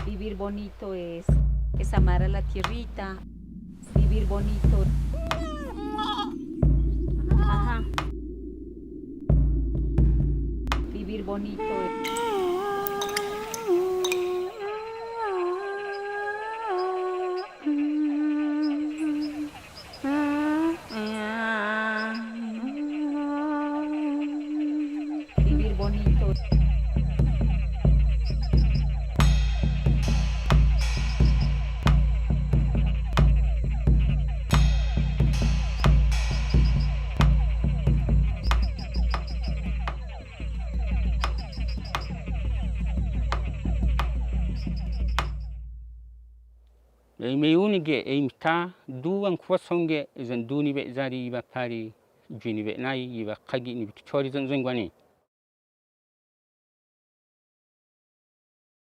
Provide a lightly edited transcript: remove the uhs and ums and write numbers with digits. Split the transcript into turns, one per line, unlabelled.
Vivir bonito es amar a la tierrita, vivir bonito. Ajá. Vivir bonito vivir bonito.
Me unige imta duwan kwasonge zan duni be zari ba pari jini be nai ba kagi ni chori zan gwani